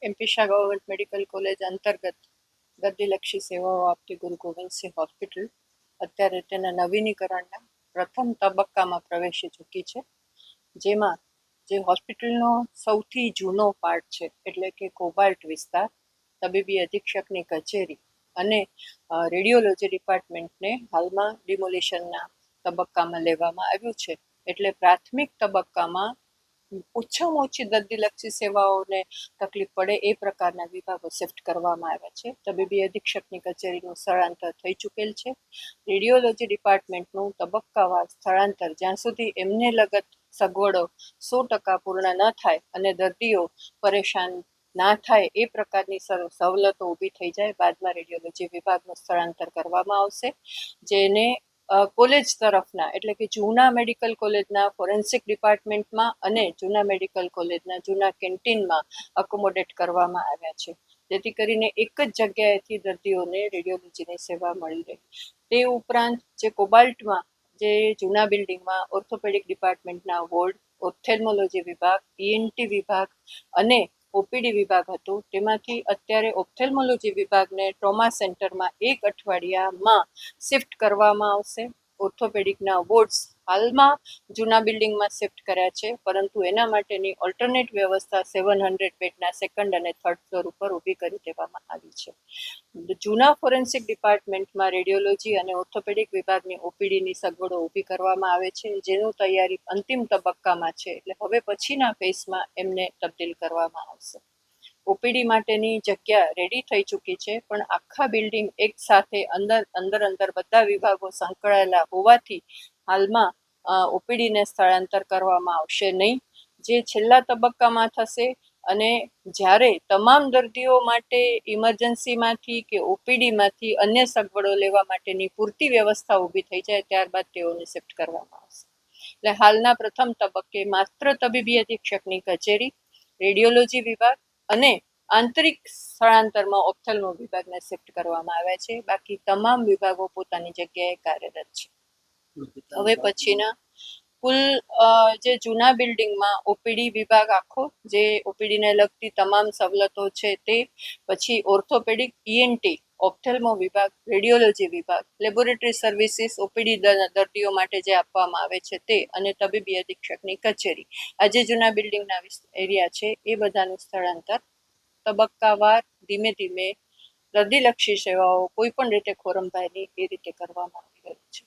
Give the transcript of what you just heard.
MP Shah government medical college અંતર્ગત દર્દીલક્ષી સેવાઓ આપતી ગુરુ ગોવિંદસિંહ હોસ્પિટલ અત્યારે તેના નવીનીકરણના પ્રથમ તબક્કામાં પ્રવેશી ચૂકી છે, જેમાં જે હોસ્પિટલનો સૌથી જૂનો પાર્ટ છે એટલે કે કોબાલ્ટ વિસ્તાર, તબીબી અધિક્ષકની કચેરી અને રેડિયોલોજી ડિપાર્ટમેન્ટને હાલમાં ડિમોલિશનના તબક્કામાં લેવામાં આવ્યું છે. એટલે પ્રાથમિક તબક્કામાં ઓછામાં ઓછી દર્દીલક્ષી સેવાઓને તકલીફ પડે એ પ્રકારના વિભાગો શિફ્ટ કરવામાં આવ્યા છે. તબીબી અધિક્ષકની કચેરીનું સ્થળાંતર થઈ ચૂકેલ છે. રેડિયોલોજી ડિપાર્ટમેન્ટનું તબક્કાવાર સ્થળાંતર જ્યાં સુધી એમને લગત સગવડો 100% પૂર્ણ ન થાય અને દર્દીઓ પરેશાન ના થાય એ પ્રકારની સવલતો ઊભી થઈ જાય, બાદમાં રેડિયોલોજી વિભાગનું સ્થળાંતર કરવામાં આવશે, જેને કોલેજ તરફના એટલે કે જૂના મેડિકલ કોલેજના ફોરેન્સિક ડિપાર્ટમેન્ટમાં અને જૂના મેડિકલ કોલેજના જૂના કેન્ટીનમાં અકોમોડેટ કરવામાં આવ્યા છે, જેથી કરીને એક જ જગ્યાએથી દર્દીઓને રેડિયોલોજીની સેવા મળી રહે. તે ઉપરાંત જે કોબાલ્ટમાં જે જૂના બિલ્ડિંગમાં ઓર્થોપેડિક ડિપાર્ટમેન્ટના વોર્ડ, ઓપ્થેલ્મોલોજી વિભાગ, ઈએનટી વિભાગ અને ઓપીડી વિભાગ હતો, તેમાંથી અત્યારે ઓપ્થેલ્મોલોજી વિભાગને ટ્રોમા સેન્ટરમાં 1 અઠવાડિયામાં શિફ્ટ કરવામાં આવશે. ઓર્થોપેડિકના વોર્ડ્સ હાલમાં જૂના બિલ્ડિંગમાં શિફ્ટ કર્યા છે, પરંતુ એના માટેની ઓલ્ટરનેટ વ્યવસ્થા 700 બેડના સેકન્ડ અને થર્ડ ફ્લોર ઉપર ઊભી કરી દેવામાં આવી છે. જૂના ફોરેન્સિક ડિપાર્ટમેન્ટમાં રેડિયોલોજી અને ઓર્થોપેડિક વિભાગની ઓપીડીની સગવડો ઊભી કરવામાં આવે છે, જેનું તૈયારી અંતિમ તબક્કામાં છે, એટલે હવે પછીના ફેઝમાં એમને તબદીલ કરવામાં આવશે. ઓપીડી માટેની જગ્યા રેડી થઈ ચૂકી છે, પણ આખા બિલ્ડિંગ એક સાથે અંદર બધા વિભાગો સંકળાયેલા હોવાથી હાલમાં ઓપીડીને સ્થળાંતર કરવામાં આવશે નહીં, જે છેલ્લા તબક્કામાં થશે. અને જ્યારે તમામ દર્દીઓ માટે ઇમરજન્સીમાંથી કે ઓપીડીમાંથી અન્ય સગવડો લેવા માટેની પૂરતી વ્યવસ્થા ઊભી થઈ જાય ત્યારબાદ તેઓને શિફ્ટ કરવામાં આવશે. એટલે હાલના પ્રથમ તબક્કે માત્ર તબીબી અધિક્ષકની કચેરી, રેડિયોલોજી વિભાગ અને આંતરિક સ્થળાંતરમાં ઓપ્થેલ્મો વિભાગને શિફ્ટ કરવામાં આવ્યા છે. બાકી તમામ વિભાગો પોતાની જગ્યાએ કાર્યરત છે. હવે પછીના કુલ જે જૂના બિલ્ડિંગમાં ઓપીડી વિભાગ આખો, જે ઓપીડીને લગતી તમામ સવલતો છે તે, પછી ઓર્થોપેડિક, ઈએનટી, ઓપ્થેલ્મો વિભાગ, રેડિયોલોજી વિભાગ, લેબોરેટરી સર્વિસીસ, ઓપીડી દર્દીઓ માટે જે આપવામાં આવે છે તે, અને તબીબી અધિક્ષકની કચેરી, આ જે જૂના બિલ્ડિંગના એરિયા છે એ બધાનું સ્થળાંતર તબક્કાવાર ધીમે ધીમે દર્દીલક્ષી સેવાઓ કોઈ પણ રીતે ખોરંભાય નહીં એ રીતે કરવામાં આવી રહ્યું છે.